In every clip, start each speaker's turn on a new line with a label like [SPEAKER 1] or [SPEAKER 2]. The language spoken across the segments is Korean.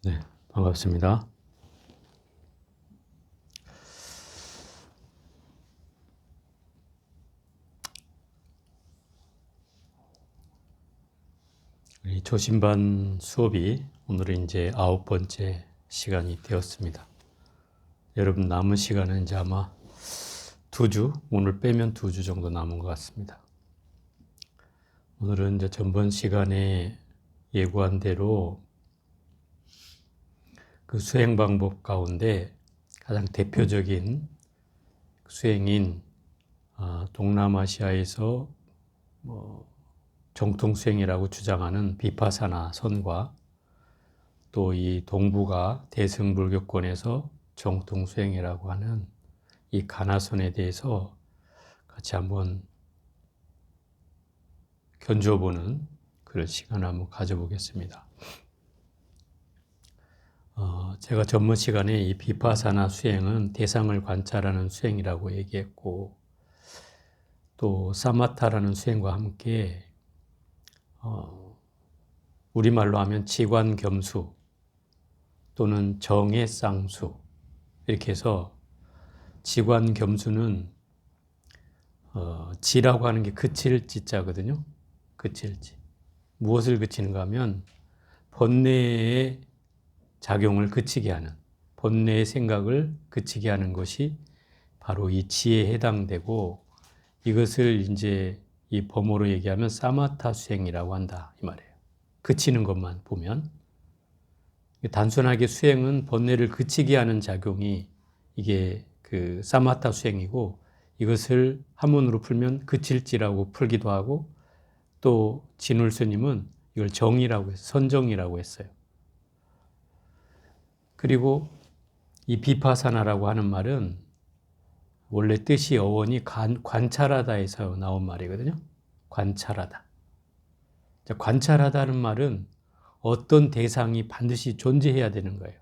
[SPEAKER 1] 네, 반갑습니다. 우리 조신반 수업이 오늘은 이제 9번째 시간이 되었습니다. 여러분 남은 시간은 이제 아마 2주, 오늘 빼면 2주 정도 남은 것 같습니다. 오늘은 이제 전번 시간에 예고한 대로 그 수행 방법 가운데 가장 대표적인 수행인 동남아시아에서 정통 수행이라고 주장하는 비파사나 선과 또 이 동북아 대승불교권에서 정통 수행이라고 하는 이 가나선에 대해서 같이 한번 견주어보는 그런 시간을 한번 가져보겠습니다. 제가 전번 시간에 이 비파사나 수행은 대상을 관찰하는 수행이라고 얘기했고, 또 사마타라는 수행과 함께 우리말로 하면 지관겸수 또는 정해쌍수 이렇게 해서 지관겸수는 지라고 하는 게 그칠 지자거든요. 그칠 지. 무엇을 그치는가 하면 번뇌의 작용을 그치게 하는, 번뇌의 생각을 그치게 하는 것이 바로 이 지에 해당되고, 이것을 이제 이 범어로 얘기하면 사마타 수행이라고 한다 이 말이에요. 그치는 것만 보면 단순하게 수행은 번뇌를 그치게 하는 작용이 이게 그 사마타 수행이고, 이것을 한문으로 풀면 그칠지라고 풀기도 하고, 또 진울 스님은 이걸 정이라고 해서 선정이라고 했어요. 그리고 이 비파사나라고 하는 말은 원래 뜻이 어원이 관찰하다에서 나온 말이거든요. 관찰하다. 관찰하다는 말은 어떤 대상이 반드시 존재해야 되는 거예요.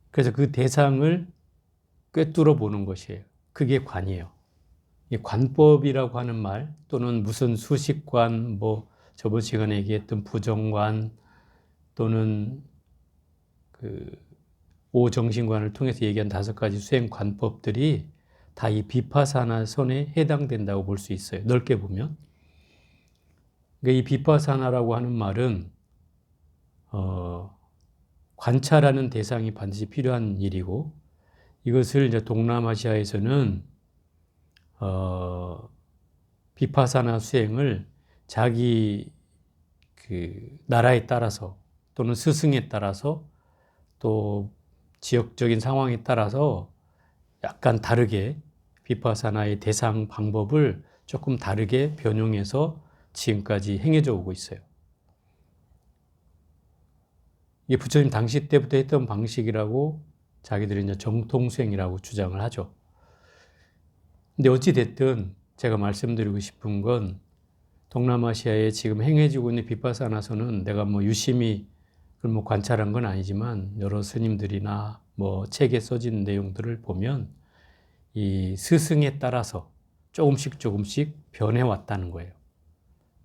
[SPEAKER 1] 그래서 그 대상을 꿰뚫어 보는 것이에요. 그게 관이에요. 이 관법이라고 하는 말 또는 무슨 수식관, 저번 시간에 얘기했던 부정관 또는 그 오정신관을 통해서 얘기한 5가지 수행 관법들이 다 이 비파사나 선에 해당된다고 볼 수 있어요. 넓게 보면. 그러니까 이 비파사나라고 하는 말은 관찰하는 대상이 반드시 필요한 일이고, 이것을 이제 동남아시아에서는 비파사나 수행을 자기 그 나라에 따라서 또는 스승에 따라서 또 지역적인 상황에 따라서 약간 다르게 비파사나의 대상 방법을 조금 다르게 변형해서 지금까지 행해져 오고 있어요. 이게 부처님 당시 때부터 했던 방식이라고 자기들이 이제 정통수행이라고 주장을 하죠. 근데 어찌됐든 제가 말씀드리고 싶은 건, 동남아시아에 지금 행해지고 있는 비파사나선은 내가 유심히 그걸 관찰한 건 아니지만 여러 스님들이나 책에 써진 내용들을 보면 이 스승에 따라서 조금씩 변해왔다는 거예요.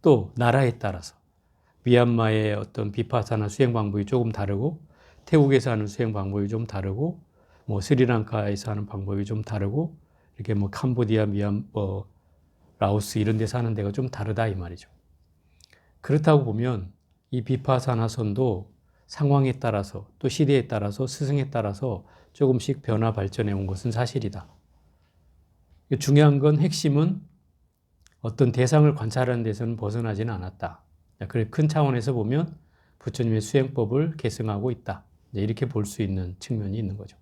[SPEAKER 1] 또 나라에 따라서 미얀마의 어떤 비파사나 수행 방법이 조금 다르고, 태국에서 하는 수행 방법이 좀 다르고, 스리랑카에서 하는 방법이 좀 다르고, 이렇게 캄보디아, 라오스 이런 데서 하는 데가 좀 다르다 이 말이죠. 그렇다고 보면 이 비파사나선도 상황에 따라서 또 시대에 따라서 스승에 따라서 조금씩 변화 발전해 온 것은 사실이다. 중요한 건, 핵심은 어떤 대상을 관찰하는 데서는 벗어나지는 않았다. 그래 큰 차원에서 보면 부처님의 수행법을 계승하고 있다. 이렇게 볼 수 있는 측면이 있는 거죠.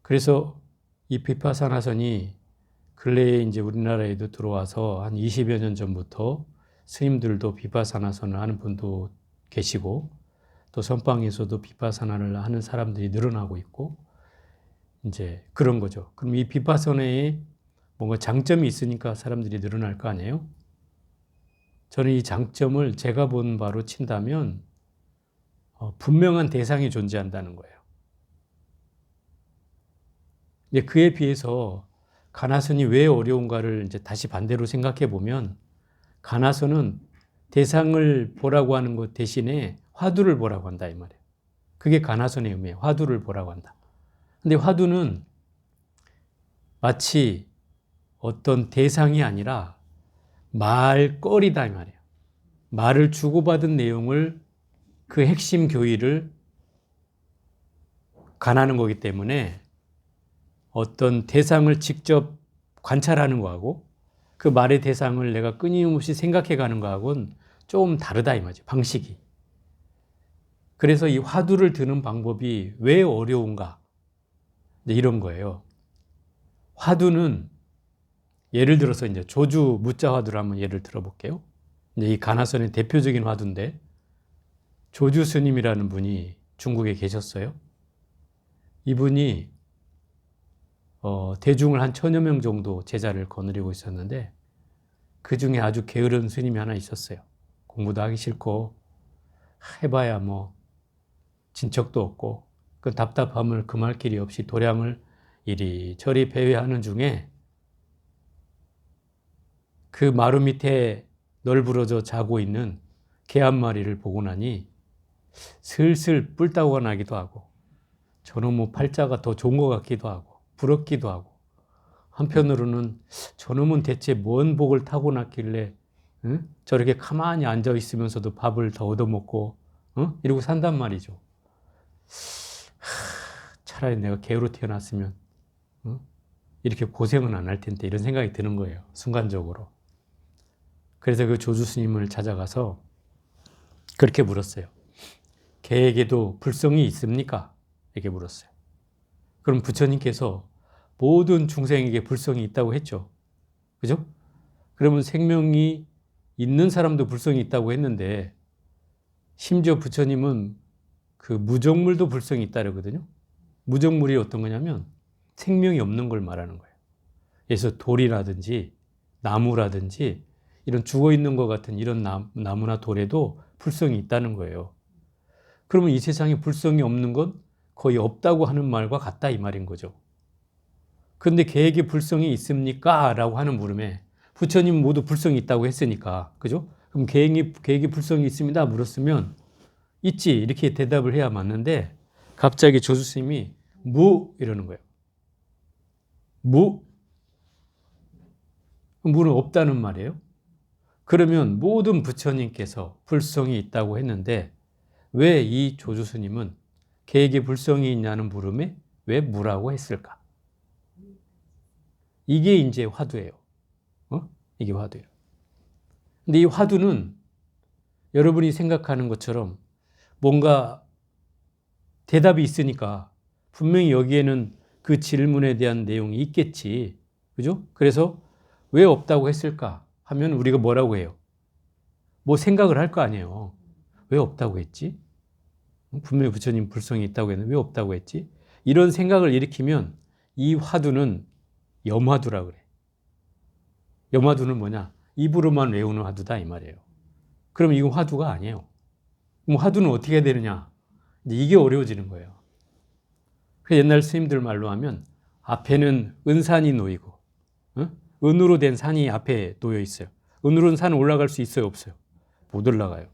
[SPEAKER 1] 그래서 이 비파사나선이 근래에 이제 우리나라에도 들어와서 한 20여 년 전부터 스님들도 비파사나선을 하는 분도 계시고, 또 선방에서도 비파사나를 하는 사람들이 늘어나고 있고, 이제 그런 거죠. 그럼 이 비파사나에 뭔가 장점이 있으니까 사람들이 늘어날 거 아니에요? 저는 이 장점을 제가 본 바로 친다면 분명한 대상이 존재한다는 거예요. 근데 그에 비해서 가나선이 왜 어려운가를 이제 다시 반대로 생각해 보면, 가나선은 대상을 보라고 하는 것 대신에 화두를 보라고 한다 이 말이에요. 그게 가나선의 의미예요. 화두를 보라고 한다. 근데 화두는 마치 어떤 대상이 아니라 말거리다 이 말이에요. 말을 주고받은 내용을 그 핵심 교의를 관하는 거기 때문에 어떤 대상을 직접 관찰하는 거하고 그 말의 대상을 내가 끊임없이 생각해 가는 거하고는 좀 다르다 이 말이죠. 방식이. 그래서 이 화두를 드는 방법이 왜 어려운가? 이런 거예요. 화두는 예를 들어서 이제 조주 무자 화두를 한번 예를 들어볼게요. 이제 이 가나선의 대표적인 화두인데 조주 스님이라는 분이 중국에 계셨어요. 이분이 대중을 한 1000여 명 정도 제자를 거느리고 있었는데 그 중에 아주 게으른 스님이 하나 있었어요. 공부도 하기 싫고 해봐야 뭐 진척도 없고 그 답답함을 금할 길이 없이 도량을 이리저리 배회하는 중에 그 마루 밑에 널브러져 자고 있는 개 한 마리를 보고 나니 슬슬 뿔따구가 나기도 하고 저놈의 팔자가 더 좋은 것 같기도 하고 부럽기도 하고 한편으로는 저놈은 대체 뭔 복을 타고났길래 저렇게 가만히 앉아 있으면서도 밥을 더 얻어먹고 이러고 산단 말이죠. 차라리 내가 개로 태어났으면 이렇게 고생은 안 할 텐데 이런 생각이 드는 거예요. 순간적으로. 그래서 그 조주 스님을 찾아가서 그렇게 물었어요. 개에게도 불성이 있습니까? 이렇게 물었어요. 그럼 부처님께서 모든 중생에게 불성이 있다고 했죠. 그죠? 그러면 생명이 있는 사람도 불성이 있다고 했는데 심지어 부처님은 그 무정물도 불성이 있다 그러거든요. 무정물이 어떤 거냐면 생명이 없는 걸 말하는 거예요. 그래서 돌이라든지 나무라든지 이런 죽어 있는 것 같은 이런 나무나 돌에도 불성이 있다는 거예요. 그러면 이 세상에 불성이 없는 건 거의 없다고 하는 말과 같다 이 말인 거죠. 그런데 개에게 불성이 있습니까? 라고 하는 물음에 부처님 모두 불성이 있다고 했으니까 그죠? 그럼 개에게 불성이 있습니다 물었으면 있지 이렇게 대답을 해야 맞는데 갑자기 조수 스님이 무 이러는 거예요. 무? 무는 없다는 말이에요. 그러면 모든 부처님께서 불성이 있다고 했는데 왜 이 조주 스님은 개에게 불성이 있냐는 물음에 왜 무라고 했을까? 이게 이제 화두예요. 이게 화두예요. 근데 이 화두는 여러분이 생각하는 것처럼 뭔가 대답이 있으니까 분명히 여기에는 그 질문에 대한 내용이 있겠지. 그죠? 그래서 왜 없다고 했을까 하면 우리가 뭐라고 해요? 뭐 생각을 할 거 아니에요. 왜 없다고 했지? 분명히 부처님 불성이 있다고 했는데 왜 없다고 했지? 이런 생각을 일으키면 이 화두는 염화두라고 그래. 염화두는 뭐냐? 입으로만 외우는 화두다 이 말이에요. 그럼 이건 화두가 아니에요. 그럼 화두는 어떻게 해야 되느냐? 이게 어려워지는 거예요. 옛날 스님들 말로 하면 앞에는 은산이 놓이고 은으로 된 산이 앞에 놓여 있어요. 은으로 된 산은 올라갈 수 있어요? 없어요? 못 올라가요.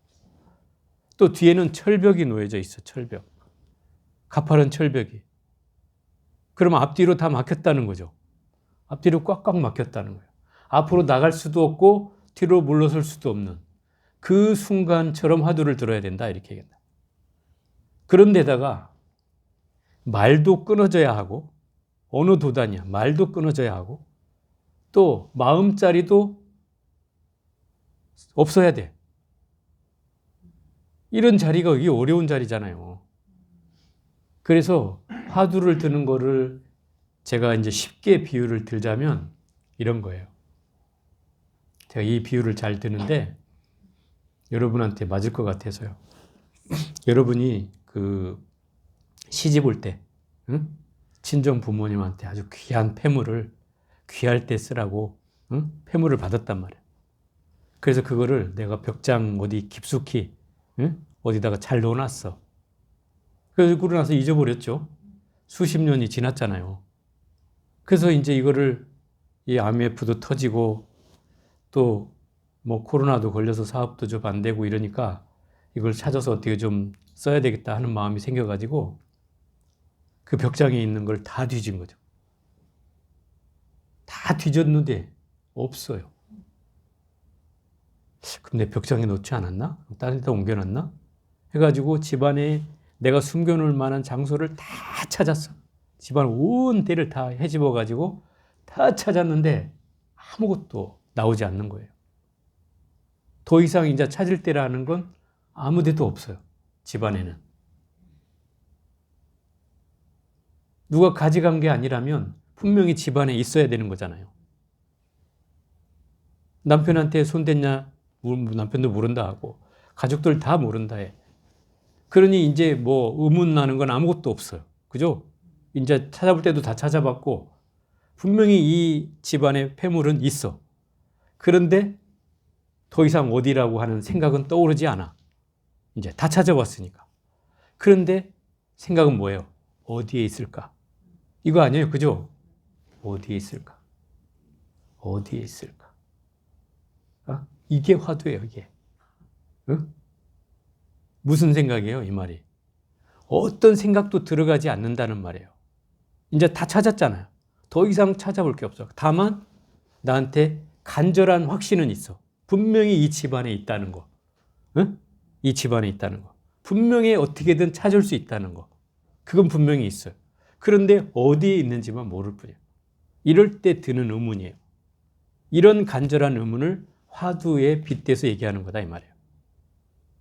[SPEAKER 1] 또 뒤에는 철벽이 놓여져 있어. 철벽. 가파른 철벽이. 그러면 앞뒤로 다 막혔다는 거죠. 앞뒤로 꽉꽉 막혔다는 거예요. 앞으로 나갈 수도 없고 뒤로 물러설 수도 없는 그 순간처럼 화두를 들어야 된다 이렇게 얘기한다. 그런데다가 말도 끊어져야 하고 어느 도단이야 말도 끊어져야 하고 또 마음자리도 없어야 돼. 이런 자리가 이게 어려운 자리잖아요. 그래서 화두를 드는 거를 제가 이제 쉽게 비유를 들자면 이런 거예요. 제가 이 비유를 잘 드는데 여러분한테 맞을 것 같아서요. 여러분이 그 시집 올 때 친정 부모님한테 아주 귀한 폐물을 귀할 때 쓰라고 폐물을 받았단 말이에요. 그래서 그거를 내가 벽장 어디 깊숙이 어디다가 잘 넣어놨어. 그래서 그러고 나서 잊어버렸죠. 수십 년이 지났잖아요. 그래서 이제 이거를 이 IMF도 터지고 또 뭐 코로나도 걸려서 사업도 좀 안 되고 이러니까 이걸 찾아서 어떻게 좀 써야 되겠다 하는 마음이 생겨가지고 그 벽장에 있는 걸 다 뒤진 거죠. 다 뒤졌는데 없어요. 그럼 내 벽장에 놓지 않았나? 다른 데다 옮겨놨나? 해가지고 집안에 내가 숨겨놓을 만한 장소를 다 찾았어. 집안 온 데를 다 헤집어가지고 다 찾았는데 아무것도 나오지 않는 거예요. 더 이상 이제 찾을 때라는 건 아무 데도 없어요. 집안에는. 누가 가져간 게 아니라면 분명히 집안에 있어야 되는 거잖아요. 남편한테 손댔냐? 남편도 모른다 하고 가족들 다 모른다 해. 그러니 이제 뭐 의문 나는 건 아무것도 없어요. 그죠? 이제 찾아볼 때도 다 찾아봤고 분명히 이 집안에 폐물은 있어. 그런데 더 이상 어디라고 하는 생각은 떠오르지 않아. 이제 다 찾아봤으니까. 그런데 생각은 뭐예요? 어디에 있을까? 이거 아니에요. 그죠? 어디에 있을까? 어디에 있을까? 이게 화두예요, 이게. 응? 무슨 생각이에요, 이 말이? 어떤 생각도 들어가지 않는다는 말이에요. 이제 다 찾았잖아요. 더 이상 찾아볼 게 없어. 다만 나한테 간절한 확신은 있어. 분명히 이 집안에 있다는 거. 응? 이 집안에 있다는 거. 분명히 어떻게든 찾을 수 있다는 거. 그건 분명히 있어요. 그런데 어디에 있는지만 모를 뿐이에요. 이럴 때 드는 의문이에요. 이런 간절한 의문을 화두에 빗대서 얘기하는 거다 이 말이에요.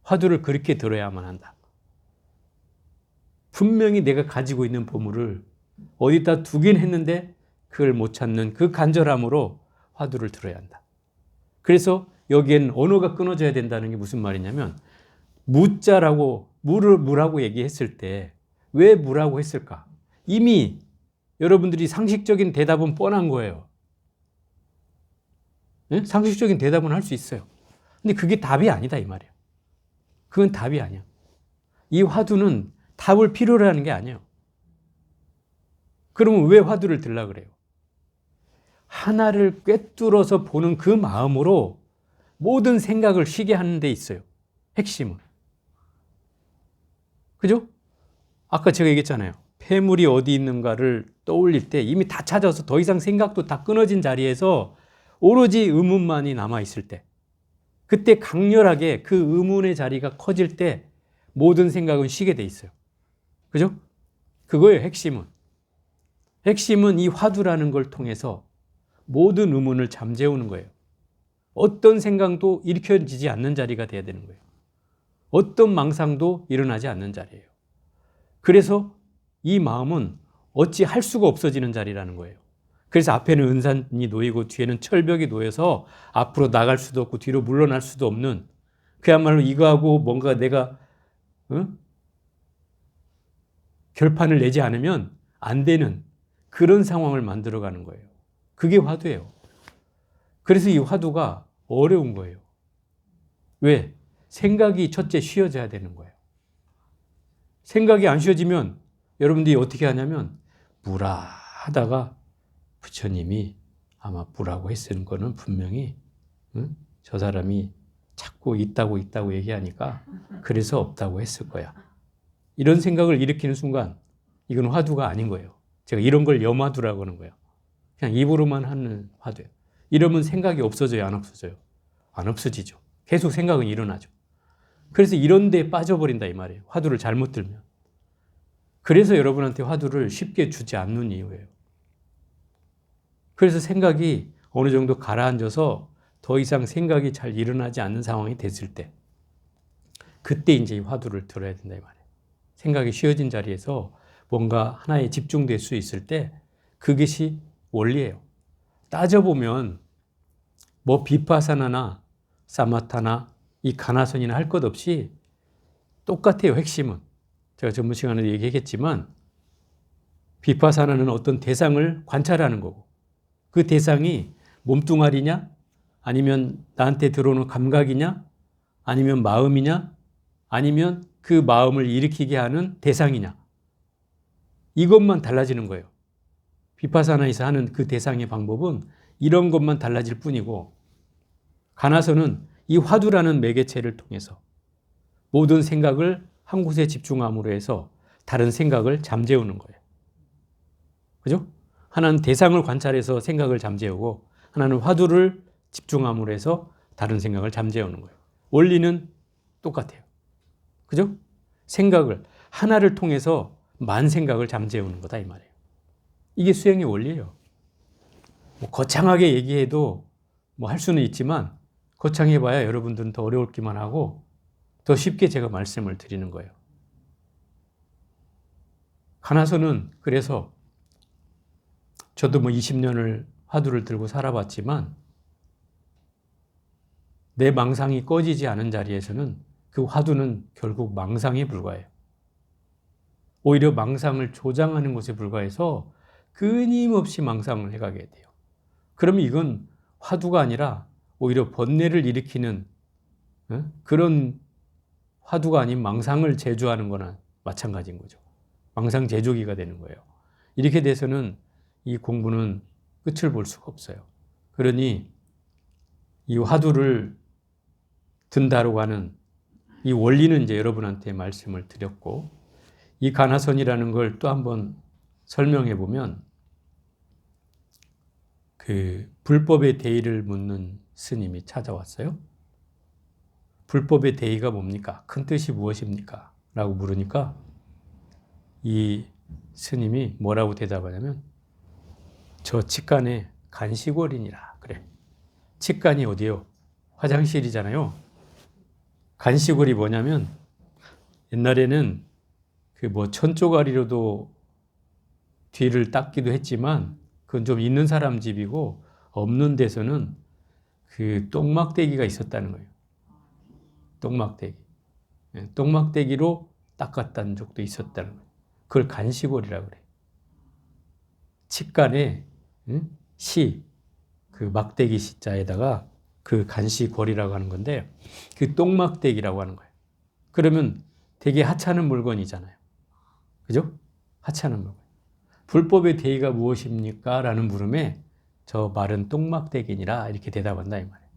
[SPEAKER 1] 화두를 그렇게 들어야만 한다. 분명히 내가 가지고 있는 보물을 어디다 두긴 했는데 그걸 못 찾는 그 간절함으로 화두를 들어야 한다. 그래서 여기엔 언어가 끊어져야 된다는 게 무슨 말이냐면 무자라고 무라고 얘기했을 때 왜 무라고 했을까? 이미 여러분들이 상식적인 대답은 뻔한 거예요. 네? 상식적인 대답은 할 수 있어요. 근데 그게 답이 아니다 이 말이에요. 그건 답이 아니야. 이 화두는 답을 필요로 하는 게 아니에요. 그러면 왜 화두를 들라 그래요? 하나를 꿰뚫어서 보는 그 마음으로 모든 생각을 쉬게 하는 데 있어요. 핵심은. 그죠? 아까 제가 얘기했잖아요. 폐물이 어디 있는가를 떠올릴 때 이미 다 찾아서 더 이상 생각도 다 끊어진 자리에서 오로지 의문만이 남아있을 때 그때 강렬하게 그 의문의 자리가 커질 때 모든 생각은 쉬게 돼 있어요. 그죠? 그거예요, 핵심은. 핵심은 이 화두라는 걸 통해서 모든 의문을 잠재우는 거예요. 어떤 생각도 일으켜지지 않는 자리가 돼야 되는 거예요. 어떤 망상도 일어나지 않는 자리예요. 그래서 이 마음은 어찌 할 수가 없어지는 자리라는 거예요. 그래서 앞에는 은산이 놓이고 뒤에는 철벽이 놓여서 앞으로 나갈 수도 없고 뒤로 물러날 수도 없는 그야말로 이거하고 뭔가 내가 결판을 내지 않으면 안 되는 그런 상황을 만들어가는 거예요. 그게 화두예요. 그래서 이 화두가 어려운 거예요. 왜? 생각이 첫째 쉬어져야 되는 거예요. 생각이 안 쉬어지면 여러분들이 어떻게 하냐면 무라 하다가 부처님이 아마 무라고 했을 거는 분명히 저 사람이 자꾸 있다고 얘기하니까 그래서 없다고 했을 거야. 이런 생각을 일으키는 순간 이건 화두가 아닌 거예요. 제가 이런 걸 염화두라고 하는 거예요. 그냥 입으로만 하는 화두예요. 이러면 생각이 없어져요, 안 없어져요? 안 없어지죠. 계속 생각은 일어나죠. 그래서 이런 데에 빠져버린다 이 말이에요. 화두를 잘못 들면. 그래서 여러분한테 화두를 쉽게 주지 않는 이유예요. 그래서 생각이 어느 정도 가라앉아서 더 이상 생각이 잘 일어나지 않는 상황이 됐을 때 그때 이제 이 화두를 들어야 된다 이 말이에요. 생각이 쉬어진 자리에서 뭔가 하나에 집중될 수 있을 때 그것이 원리예요. 따져보면 뭐 비파사나나 사마타나 이 가나선이나 할 것 없이 똑같아요. 핵심은. 제가 전번 시간에도 얘기했지만 비파사나는 어떤 대상을 관찰하는 거고 그 대상이 몸뚱아리냐 아니면 나한테 들어오는 감각이냐 아니면 마음이냐 아니면 그 마음을 일으키게 하는 대상이냐 이것만 달라지는 거예요. 비파사나에서 하는 그 대상의 방법은 이런 것만 달라질 뿐이고 가나서는 이 화두라는 매개체를 통해서 모든 생각을 한 곳에 집중함으로 해서 다른 생각을 잠재우는 거예요. 그죠? 하나는 대상을 관찰해서 생각을 잠재우고 하나는 화두를 집중함으로 해서 다른 생각을 잠재우는 거예요. 원리는 똑같아요. 그죠? 생각을 하나를 통해서 만 생각을 잠재우는 거다 이 말이에요. 이게 수행의 원리예요. 뭐 거창하게 얘기해도 뭐 할 수는 있지만 거창해봐야 여러분들은 더 어려울기만 하고 더 쉽게 제가 말씀을 드리는 거예요. 가나서는 그래서 저도 뭐 20년을 화두를 들고 살아봤지만 내 망상이 꺼지지 않은 자리에서는 그 화두는 결국 망상에 불과해요. 오히려 망상을 조장하는 것에 불과해서 끊임없이 망상을 해가게 돼요. 그러면 이건 화두가 아니라 오히려 번뇌를 일으키는 그런 화두가 아닌 망상을 제조하는 거나 마찬가지인 거죠. 망상 제조기가 되는 거예요. 이렇게 돼서는 이 공부는 끝을 볼 수가 없어요. 그러니 이 화두를 든다라고 하는 이 원리는 이제 여러분한테 말씀을 드렸고, 이 가나선이라는 걸 또 한번 설명해 보면 그 불법의 대의를 묻는 스님이 찾아왔어요. 불법의 대의가 뭡니까? 큰 뜻이 무엇입니까? 라고 물으니까 이 스님이 뭐라고 대답하냐면 저 칙간에 간시골이니라 그래. 칙간이 어디요? 화장실이잖아요. 간시골이 뭐냐면 옛날에는 그 뭐 천조가리로도 뒤를 닦기도 했지만 그건 좀 있는 사람 집이고 없는 데서는 그 똥막대기가 있었다는 거예요. 똥막대기. 똥막대기로 닦았다는 적도 있었다는 거예요. 그걸 간시골이라고 그래요. 칙간에 시, 그 막대기 시자에다가 그 간시골이라고 하는 건데 그 똥막대기라고 하는 거예요. 그러면 되게 하찮은 물건이잖아요. 그죠? 하찮은 물건. 불법의 대의가 무엇입니까? 라는 물음에 저 말은 똥막대기니라 이렇게 대답한다 이 말이에요.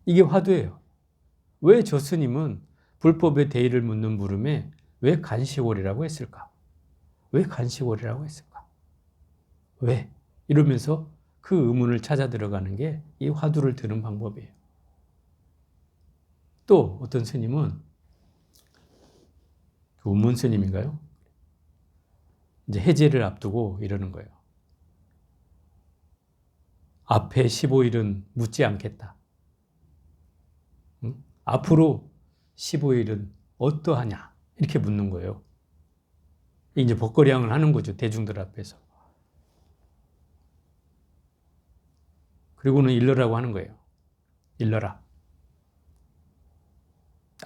[SPEAKER 1] 이게 화두예요. 왜 저 스님은 불법의 대의를 묻는 물음에 왜 간시골이라고 했을까? 왜 간시골이라고 했을까? 왜? 이러면서 그 의문을 찾아 들어가는 게 이 화두를 드는 방법이에요. 또 어떤 스님은 그 운문 스님인가요? 이제 해제를 앞두고 이러는 거예요. 앞에 15일은 묻지 않겠다. 응? 앞으로 15일은 어떠하냐? 이렇게 묻는 거예요. 이제 벗거량을 하는 거죠. 대중들 앞에서. 그리고는 일러라고 하는 거예요. 일러라.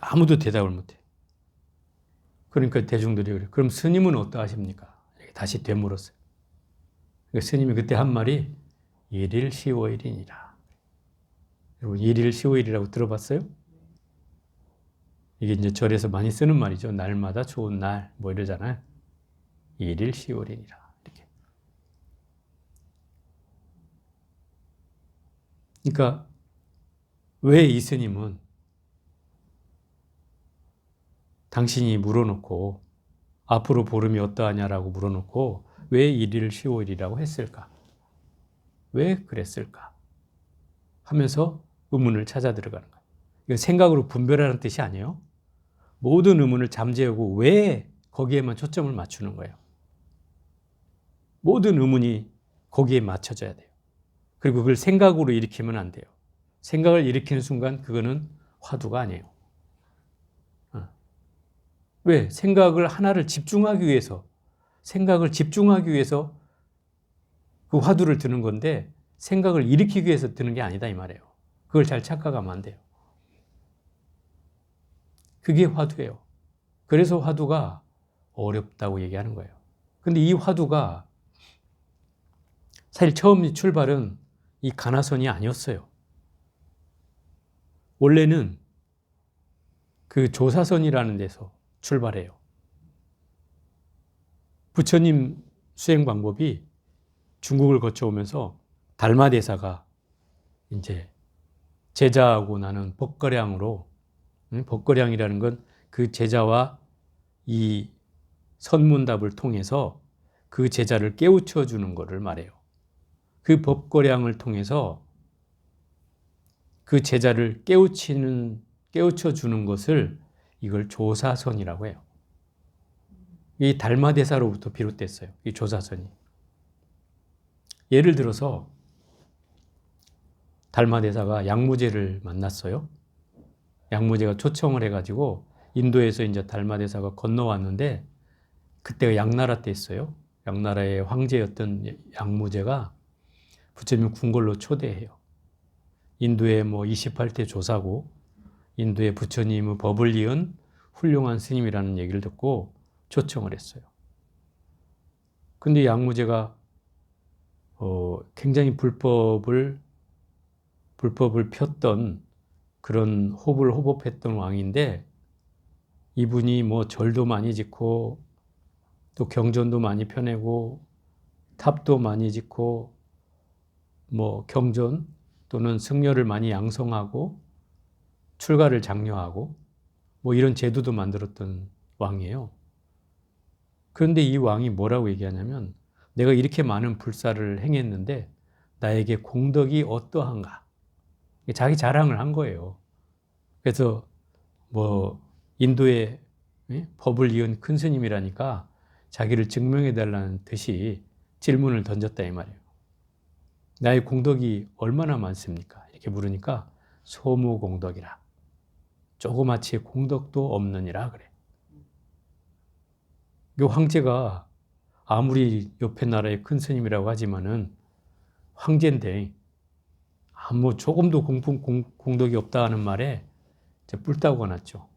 [SPEAKER 1] 아무도 대답을 못해. 그러니까 대중들이 그래. 그럼 스님은 어떠하십니까? 이렇게 다시 되물었어요. 그러니까 스님이 그때 한 말이 일일 15일이니라. 여러분 일일 15일이라고 들어봤어요? 이게 이제 절에서 많이 쓰는 말이죠. 날마다 좋은 날 뭐 이러잖아요. 일일 15일이니라. 이렇게. 그러니까 왜 이 스님은 당신이 물어놓고 앞으로 보름이 어떠하냐라고 물어놓고 왜 1일 15일이라고 했을까? 왜 그랬을까? 하면서 의문을 찾아 들어가는 거예요. 이건 생각으로 분별하는 뜻이 아니에요. 모든 의문을 잠재우고 왜 거기에만 초점을 맞추는 거예요. 모든 의문이 거기에 맞춰져야 돼요. 그리고 그걸 생각으로 일으키면 안 돼요. 생각을 일으키는 순간 그거는 화두가 아니에요. 왜? 생각을 하나를 집중하기 위해서, 생각을 집중하기 위해서 그 화두를 드는 건데 생각을 일으키기 위해서 드는 게 아니다 이 말이에요. 그걸 잘 착각하면 안 돼요. 그게 화두예요. 그래서 화두가 어렵다고 얘기하는 거예요. 근데 이 화두가 사실 처음 출발은 이 가나선이 아니었어요. 원래는 그 조사선이라는 데서 출발해요. 부처님 수행 방법이 중국을 거쳐오면서 달마대사가 이제 제자하고 나는 법거량으로, 법거량이라는 건 그 제자와 이 선문답을 통해서 그 제자를 깨우쳐 주는 것을 말해요. 그 법고량을 통해서 그 제자를 깨우쳐 주는 것을 이걸 조사선이라고 해요. 이 달마대사로부터 비롯됐어요. 이 조사선이. 예를 들어서 달마대사가 양무제를 만났어요. 양무제가 초청을 해가지고 인도에서 이제 달마대사가 건너왔는데 그때가 양나라 때였어요. 양나라의 황제였던 양무제가 부처님 궁궐로 초대해요. 인도의 뭐 28대 조사고 인도의 부처님의 법을 이은 훌륭한 스님이라는 얘기를 듣고 초청을 했어요. 근데 양무제가 굉장히 불법을 폈던 그런 호법했던 왕인데 이분이 뭐 절도 많이 짓고 또 경전도 많이 펴내고 탑도 많이 짓고 뭐 경전 또는 승려를 많이 양성하고 출가를 장려하고 뭐 이런 제도도 만들었던 왕이에요. 그런데 이 왕이 뭐라고 얘기하냐면 내가 이렇게 많은 불사를 행했는데 나에게 공덕이 어떠한가? 자기 자랑을 한 거예요. 그래서 뭐 인도의 법을 이은 큰 스님이라니까 자기를 증명해 달라는 듯이 질문을 던졌다 이 말이에요. 나의 공덕이 얼마나 많습니까? 이렇게 물으니까 소무공덕이라. 조그마치 공덕도 없느니라 그래. 이 황제가 아무리 옆에 나라의 큰 스님이라고 하지만은 황제인데 뭐 조금도 공덕이 없다 하는 말에 뿔따구가 났죠.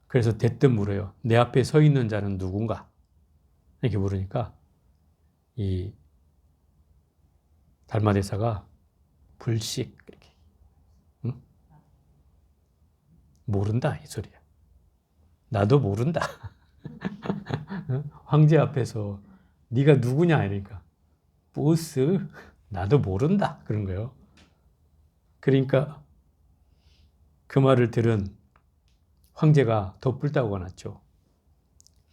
[SPEAKER 1] 그래서 대뜸 물어요. 내 앞에 서 있는 자는 누군가? 이렇게 물으니까 이 달마대사가 불식 이렇게 응? 모른다 이 소리야. 나도 모른다. 황제 앞에서 네가 누구냐 이러니까 보스 나도 모른다 그런 거예요. 그러니까 그 말을 들은 황제가 더 뿔따구가 났죠.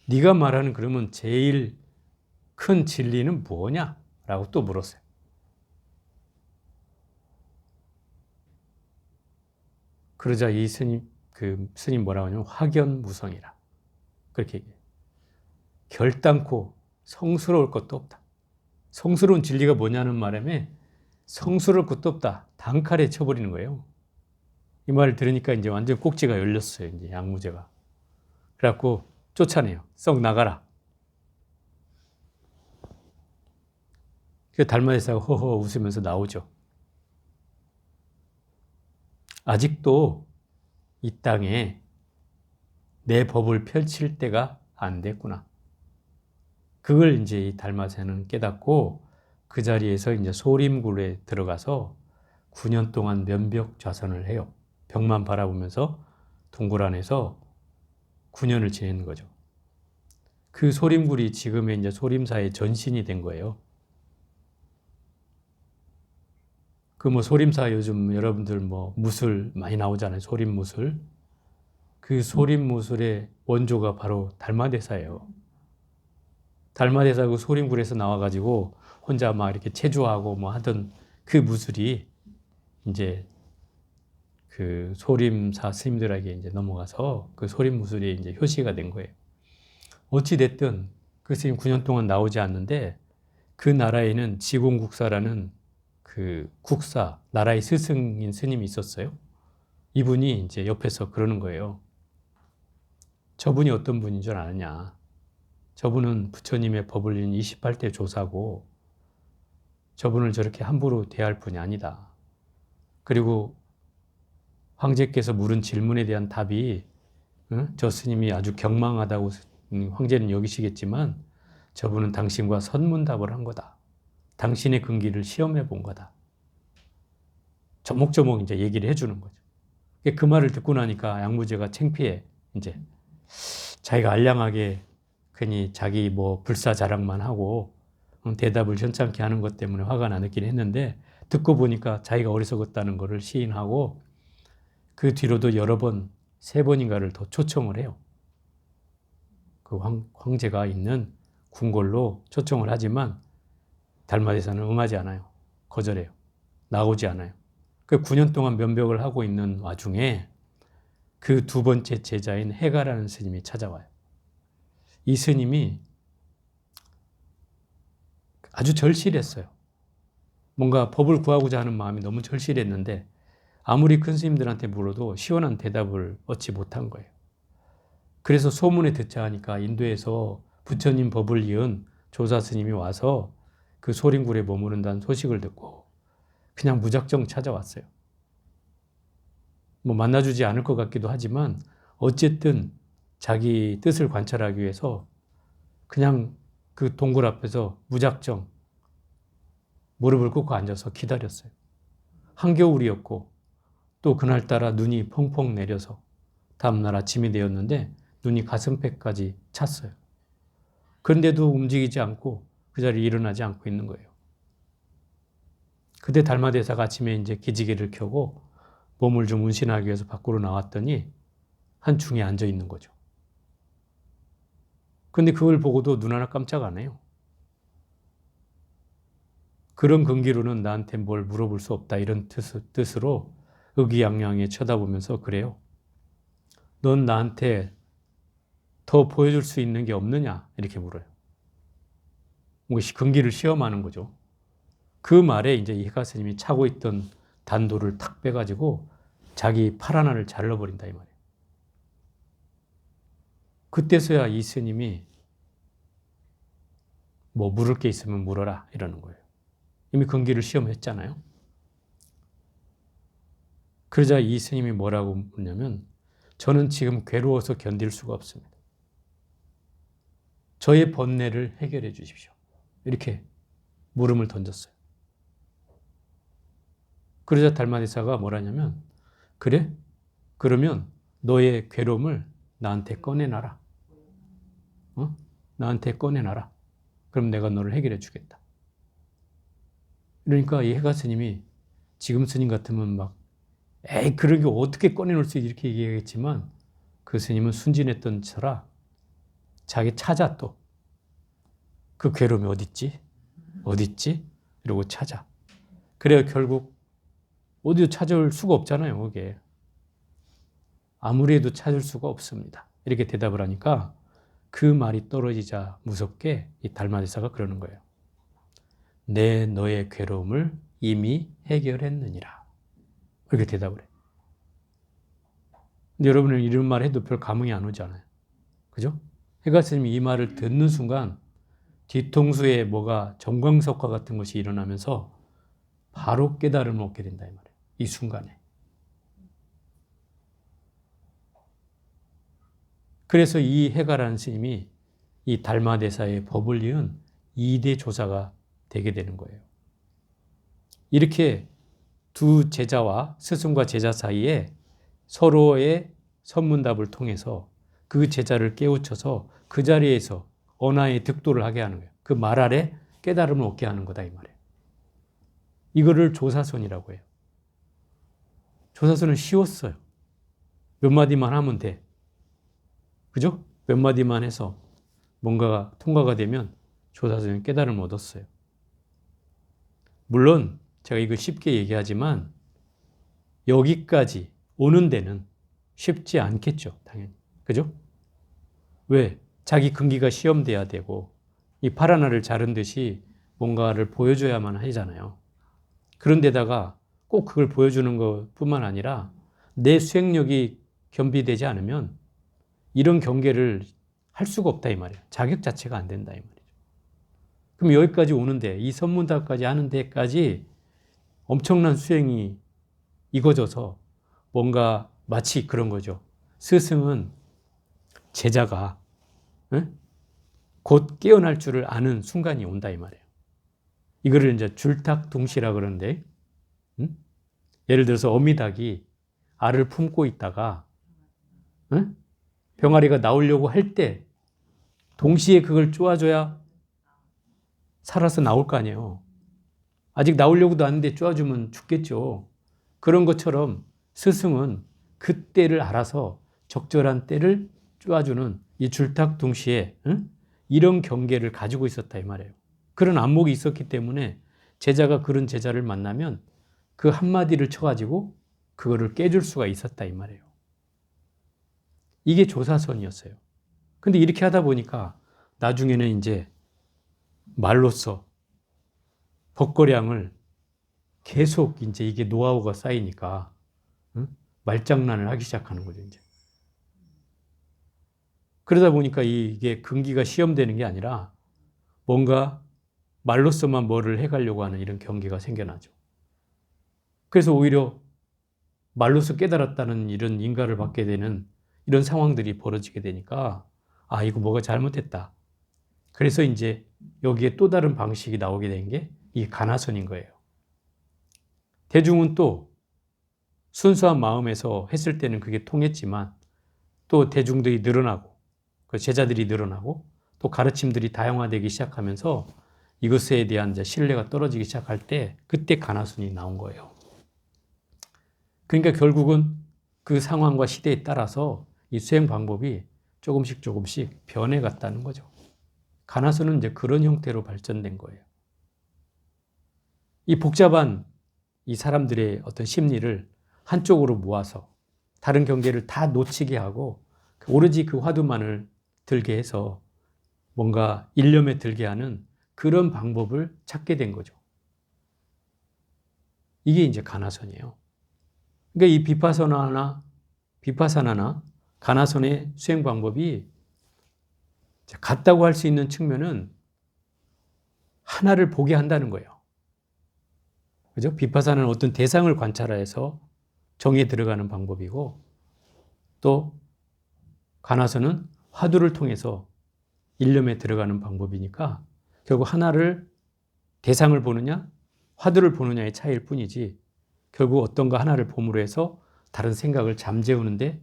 [SPEAKER 1] 네가 말하는 그러면 제일 큰 진리는 뭐냐? 라고 또 물었어요. 그러자 이 스님 뭐라고 하냐면 확연무성이라. 그렇게 얘기해요. 결단코 성스러울 것도 없다. 성스러운 진리가 뭐냐는 말에 성스러울 것도 없다. 단칼에 쳐버리는 거예요. 이 말을 들으니까 이제 완전 꼭지가 열렸어요. 이제 양무제가. 그래갖고 쫓아내요. 썩 나가라. 그 달마대사가 허허 웃으면서 나오죠. 아직도 이 땅에 내 법을 펼칠 때가 안 됐구나. 그걸 이제 이 달마대사는 깨닫고 그 자리에서 이제 소림굴에 들어가서 9년 동안 면벽 좌선을 해요. 벽만 바라보면서 동굴 안에서 9년을 지내는 거죠. 그 소림굴이 지금의 이제 소림사의 전신이 된 거예요. 그 뭐 소림사 요즘 여러분들 뭐 무술 많이 나오잖아요. 소림무술. 그 소림무술의 원조가 바로 달마대사예요. 달마대사 그 소림굴에서 나와가지고 혼자 막 이렇게 체조하고 뭐 하던 그 무술이 이제 그 소림사 스님들에게 이제 넘어가서 그 소림무술이 이제 효시가 된 거예요. 어찌됐든 그 스님 9년 동안 나오지 않는데 그 나라에는 지공국사라는 그 국사, 나라의 스승인 스님이 있었어요. 이분이 이제 옆에서 그러는 거예요. 저분이 어떤 분인 줄 아느냐. 저분은 부처님의 법을 이은 28대 조사고 저분을 저렇게 함부로 대할 분이 아니다. 그리고 황제께서 물은 질문에 대한 답이 저 스님이 아주 경망하다고 황제는 여기시겠지만 저분은 당신과 선문답을 한 거다. 당신의 근기를 시험해 본 거다. 조목조목 이제 얘기를 해주는 거죠. 그 말을 듣고 나니까 양무제가 창피해. 이제 자기가 알량하게 괜히 자기 뭐 불사 자랑만 하고 대답을 현찮게 하는 것 때문에 화가 나긴 했는데 듣고 보니까 자기가 어리석었다는 것을 시인하고 그 뒤로도 여러 번, 3번인가를 더 초청을 해요. 그 황제가 있는 궁궐로 초청을 하지만 달마대사는 응하지 않아요. 거절해요. 나오지 않아요. 그 9년 동안 면벽을 하고 있는 와중에 그 2번째 제자인 해가라는 스님이 찾아와요. 이 스님이 아주 절실했어요. 뭔가 법을 구하고자 하는 마음이 너무 절실했는데 아무리 큰 스님들한테 물어도 시원한 대답을 얻지 못한 거예요. 그래서 소문에 듣자 하니까 인도에서 부처님 법을 이은 조사 스님이 와서 그 소림굴에 머무른다는 소식을 듣고 그냥 무작정 찾아왔어요. 뭐 만나주지 않을 것 같기도 하지만 어쨌든 자기 뜻을 관찰하기 위해서 그냥 그 동굴 앞에서 무작정 무릎을 꿇고 앉아서 기다렸어요. 한겨울이었고 또 그날따라 눈이 펑펑 내려서 다음날 아침이 되었는데 눈이 가슴팩까지 찼어요. 그런데도 움직이지 않고 그 자리에 일어나지 않고 있는 거예요. 그때 달마대사가 아침에 이제 기지개를 켜고 몸을 좀 운신하기 위해서 밖으로 나왔더니 한 중에 앉아 있는 거죠. 근데 그걸 보고도 눈 하나 깜짝 안 해요. 그런 근기로는 나한테 뭘 물어볼 수 없다 이런 뜻으로 의기양양하게 쳐다보면서 그래요. 넌 나한테 더 보여줄 수 있는 게 없느냐 이렇게 물어요. 무엇이 근기를 시험하는 거죠. 그 말에 이제 이 해가 스님이 차고 있던 단도를 탁 빼가지고 자기 팔 하나를 잘라버린다 이 말이에요. 그때서야 이 스님이 뭐 물을 게 있으면 물어라 이러는 거예요. 이미 근기를 시험했잖아요. 그러자 이 스님이 뭐라고 묻냐면 저는 지금 괴로워서 견딜 수가 없습니다. 저의 번뇌를 해결해 주십시오. 이렇게 물음을 던졌어요. 그러자 달마대사가 뭐라냐면 그래? 그러면 너의 괴로움을 나한테 꺼내놔라. 나한테 꺼내놔라. 그럼 내가 너를 해결해 주겠다. 그러니까 이 해가 스님이 지금 스님 같으면 막 에이 그런 게 어떻게 꺼내놓을 수 있지 이렇게 얘기하겠지만 그 스님은 순진했던 처라 자기 찾아 또 그 괴로움이 어딨지? 어딨지? 이러고 찾아. 그래야 결국 어디도 찾을 수가 없잖아요. 그게. 아무리 해도 찾을 수가 없습니다. 이렇게 대답을 하니까 그 말이 떨어지자 무섭게 이 달마대사가 그러는 거예요. 내 너의 괴로움을 이미 해결했느니라. 이렇게 대답을 해요. 근데 여러분은 이런 말 해도 별 감흥이 안 오잖아요. 그죠? 해가 스님이 이 말을 듣는 순간 뒤통수에 뭐가 정광석화 같은 것이 일어나면서 바로 깨달음을 얻게 된다 이 말이에요. 이 순간에. 그래서 이 해가라는 스님이 이 달마대사의 법을 이은 2대 조사가 되게 되는 거예요. 이렇게 두 제자와 스승과 제자 사이에 서로의 선문답을 통해서 그 제자를 깨우쳐서 그 자리에서 언하의 득도를 하게 하는 거예요. 그 말 아래 깨달음을 얻게 하는 거다 이 말이에요. 이거를 조사선이라고 해요. 조사선은 쉬웠어요. 몇 마디만 하면 돼. 그죠? 몇 마디만 해서 뭔가가 통과가 되면 조사선은 깨달음을 얻었어요. 물론 제가 이거 쉽게 얘기하지만 여기까지 오는 데는 쉽지 않겠죠. 당연히. 그죠? 왜? 자기 근기가 시험돼야 되고 이 팔 하나를 자른 듯이 뭔가를 보여줘야만 하잖아요. 그런데다가 꼭 그걸 보여주는 것뿐만 아니라 내 수행력이 겸비되지 않으면 이런 경계를 할 수가 없다 이 말이에요. 자격 자체가 안 된다 이 말이죠. 그럼 여기까지 오는데 이 선문답까지 하는 데까지 엄청난 수행이 이거져서 뭔가 마치 그런 거죠. 스승은 제자가 곧 깨어날 줄을 아는 순간이 온다 이 말이에요. 이거를 이제 줄탁둥시라 그러는데 예를 들어서 어미닭이 알을 품고 있다가 병아리가 나오려고 할 때 동시에 그걸 쪼아줘야 살아서 나올 거 아니에요. 아직 나오려고도 하는데 쪼아주면 죽겠죠. 그런 것처럼 스승은 그때를 알아서 적절한 때를 쪼아주는 이 줄탁둥시에 이런 경계를 가지고 있었다 이 말이에요. 그런 안목이 있었기 때문에 제자가 그런 제자를 만나면 그 한마디를 쳐가지고 그거를 깨줄 수가 있었다 이 말이에요. 이게 조사선이었어요. 근데 이렇게 하다 보니까 나중에는 이제 말로써 법거량을 계속 이제 이게 노하우가 쌓이니까 말장난을 하기 시작하는 거죠, 이제. 그러다 보니까 이게 근기가 시험되는 게 아니라 뭔가 말로서만 뭐를 해가려고 하는 이런 경계가 생겨나죠. 그래서 오히려 말로서 깨달았다는 이런 인가를 받게 되는 이런 상황들이 벌어지게 되니까 아, 이거 뭐가 잘못됐다. 그래서 이제 여기에 또 다른 방식이 나오게 된 게 이 가나선인 거예요. 대중은 또 순수한 마음에서 했을 때는 그게 통했지만 또 대중들이 늘어나고 그 제자들이 늘어나고 또 가르침들이 다양화되기 시작하면서 이것에 대한 이제 신뢰가 떨어지기 시작할 때 그때 가나선이 나온 거예요. 그러니까 결국은 그 상황과 시대에 따라서 이 수행 방법이 조금씩 변해갔다는 거죠. 가나선은 이제 그런 형태로 발전된 거예요. 이 복잡한 이 사람들의 어떤 심리를 한쪽으로 모아서 다른 경계를 다 놓치게 하고 오로지 그 화두만을 들게 해서 뭔가 일념에 들게 하는 그런 방법을 찾게 된 거죠. 이게 이제 가나선이에요. 그러니까 이 비파사나나 가나선의 수행 방법이 같다고 할 수 있는 측면은 하나를 보게 한다는 거예요. 그죠? 비파사나는 어떤 대상을 관찰해서 정에 들어가는 방법이고 또 가나선은 화두를 통해서 일념에 들어가는 방법이니까 결국 하나를 대상을 보느냐 화두를 보느냐의 차이일 뿐이지 결국 어떤가 하나를 봄으로 해서 다른 생각을 잠재우는데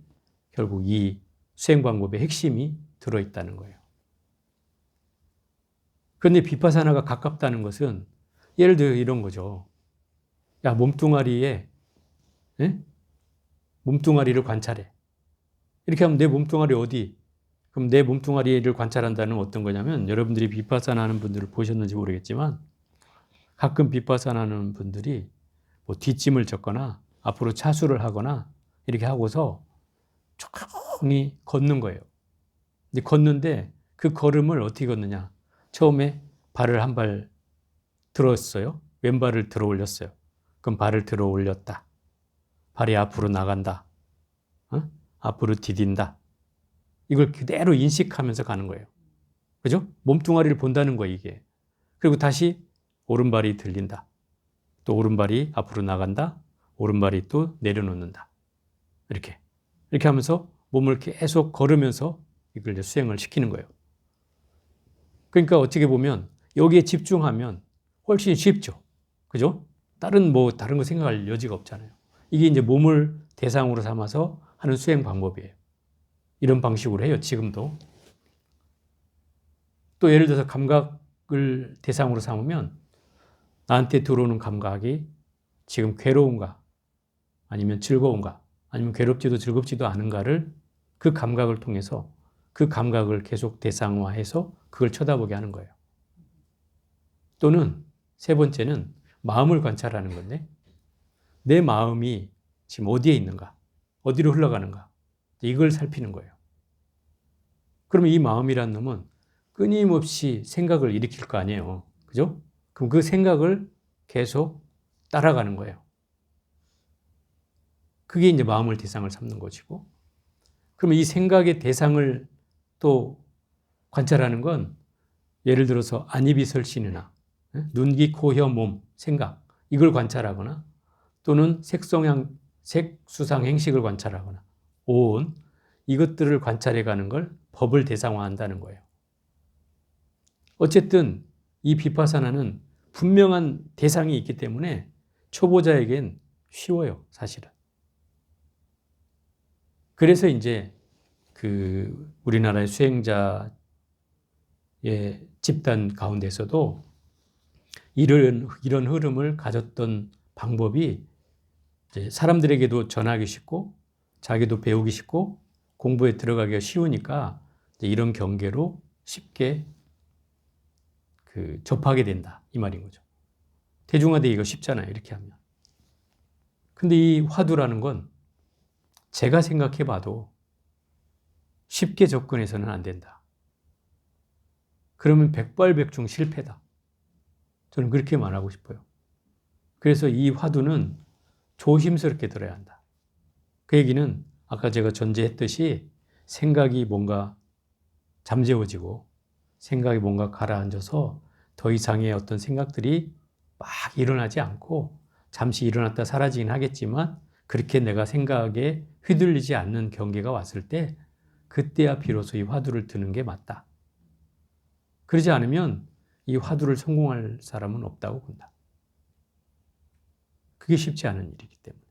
[SPEAKER 1] 결국 이 수행 방법의 핵심이 들어있다는 거예요. 그런데 비파사나가 가깝다는 것은 예를 들어 이런 거죠. 야, 몸뚱아리에 몸뚱아리를 관찰해. 이렇게 하면 내 몸뚱아리 어디? 그럼 내 몸뚱아리를 관찰한다는 어떤 거냐면 여러분들이 비파사나 하는 분들을 보셨는지 모르겠지만 가끔 비파사나 하는 분들이 뭐 뒷짐을 졌거나 앞으로 차수를 하거나 이렇게 하고서 조용히 걷는 거예요. 근데 걷는데 그 걸음을 어떻게 걷느냐? 처음에 발을 한 발 들었어요. 왼발을 들어 올렸어요. 그럼 발을 들어 올렸다. 발이 앞으로 나간다. 앞으로 디딘다. 이걸 그대로 인식하면서 가는 거예요. 그죠? 몸뚱아리를 본다는 거예요, 이게. 그리고 다시 오른발이 들린다. 또 오른발이 앞으로 나간다. 오른발이 또 내려놓는다. 이렇게 하면서 몸을 계속 걸으면서 이걸 이제 수행을 시키는 거예요. 그러니까 어떻게 보면 여기에 집중하면 훨씬 쉽죠. 그죠? 다른 거 생각할 여지가 없잖아요. 이게 이제 몸을 대상으로 삼아서 하는 수행 방법이에요. 이런 방식으로 해요, 지금도. 또 예를 들어서 감각을 대상으로 삼으면 나한테 들어오는 감각이 지금 괴로운가 아니면 즐거운가 아니면 괴롭지도 즐겁지도 않은가를 그 감각을 통해서 그 감각을 계속 대상화해서 그걸 쳐다보게 하는 거예요. 또는 세 번째는 마음을 관찰하는 건데 내 마음이 지금 어디에 있는가 어디로 흘러가는가 이걸 살피는 거예요. 그러면 이 마음이라는 놈은 끊임없이 생각을 일으킬 거 아니에요. 그죠? 그럼 그 생각을 계속 따라가는 거예요. 그게 이제 마음을 대상을 삼는 것이고, 그러면 이 생각의 대상을 또 관찰하는 건 예를 들어서 안이비설신이나 눈, 귀, 코, 혀, 몸, 생각 이걸 관찰하거나 또는 색성향, 색수상 행식을 관찰하거나 오온 이것들을 관찰해가는 걸 법을 대상화한다는 거예요. 어쨌든 이 비파사나는 분명한 대상이 있기 때문에 초보자에겐 쉬워요, 사실은. 그래서 이제 그 우리나라의 수행자의 집단 가운데서도 이런 흐름을 가졌던 방법이 이제 사람들에게도 전하기 쉽고 자기도 배우기 쉽고 공부에 들어가기가 쉬우니까 이런 경계로 쉽게 접하게 된다 이 말인 거죠. 대중화되기가 쉽잖아요. 이렇게 하면. 근데 이 화두라는 건 제가 생각해 봐도 쉽게 접근해서는 안 된다. 그러면 백발백중 실패다. 저는 그렇게 말하고 싶어요. 그래서 이 화두는 조심스럽게 들어야 한다. 그 얘기는 아까 제가 전제했듯이 생각이 뭔가 잠재워지고 생각이 뭔가 가라앉아서 더 이상의 어떤 생각들이 막 일어나지 않고 잠시 일어났다 사라지긴 하겠지만 그렇게 내가 생각에 휘둘리지 않는 경계가 왔을 때 그때야 비로소 이 화두를 드는 게 맞다. 그러지 않으면 이 화두를 성공할 사람은 없다고 본다. 그게 쉽지 않은 일이기 때문에.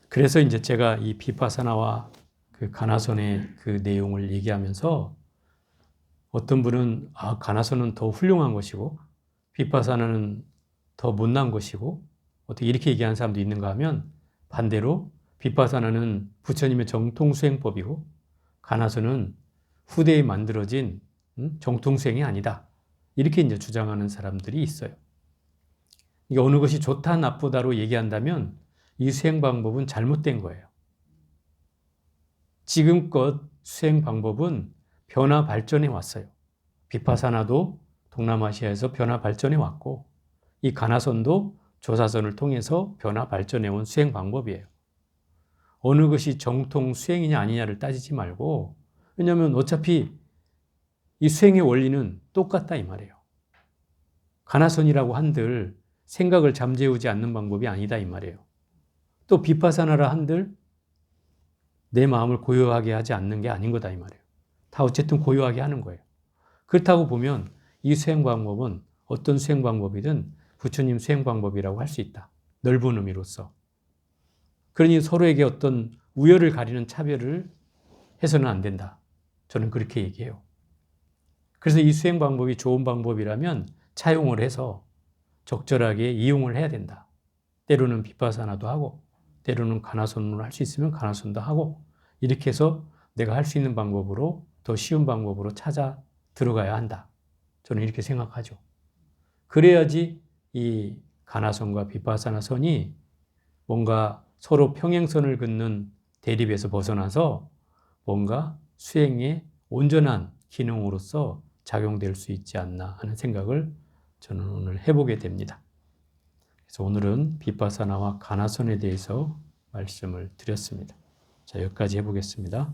[SPEAKER 1] 그래서 이제 제가 이 비파사나와 그 가나선의 그 내용을 얘기하면서 어떤 분은 가나선은 더 훌륭한 것이고 비파사나는 더 못난 것이고 어떻게 이렇게 얘기하는 사람도 있는가 하면 반대로 비파사나는 부처님의 정통수행법이고 가나선은 후대에 만들어진 정통수행이 아니다. 이렇게 이제 주장하는 사람들이 있어요. 이게 어느 것이 좋다 나쁘다로 얘기한다면 이 수행 방법은 잘못된 거예요. 지금껏 수행 방법은 변화 발전해 왔어요. 비파사나도 동남아시아에서 변화 발전해 왔고 이 가나선도 조사선을 통해서 변화 발전해 온 수행 방법이에요. 어느 것이 정통 수행이냐 아니냐를 따지지 말고 왜냐하면 어차피 이 수행의 원리는 똑같다 이 말이에요. 가나선이라고 한들 생각을 잠재우지 않는 방법이 아니다 이 말이에요. 또 비파사나라 한들 내 마음을 고요하게 하지 않는 게 아닌 거다 이 말이에요. 다 어쨌든 고요하게 하는 거예요. 그렇다고 보면 이 수행 방법은 어떤 수행 방법이든 부처님 수행 방법이라고 할 수 있다. 넓은 의미로서. 그러니 서로에게 어떤 우열을 가리는 차별을 해서는 안 된다. 저는 그렇게 얘기해요. 그래서 이 수행 방법이 좋은 방법이라면 차용을 해서 적절하게 이용을 해야 된다. 때로는 비파사나도 하고 때로는 가나선으로 할 수 있으면 가나선도 하고 이렇게 해서 내가 할 수 있는 방법으로 더 쉬운 방법으로 찾아 들어가야 한다. 저는 이렇게 생각하죠. 그래야지 이 가나선과 비파사나선이 뭔가 서로 평행선을 긋는 대립에서 벗어나서 뭔가 수행의 온전한 기능으로서 작용될 수 있지 않나 하는 생각을 저는 오늘 해보게 됩니다. 그래서 오늘은 비파사나와 가나선에 대해서 말씀을 드렸습니다. 자, 여기까지 해보겠습니다.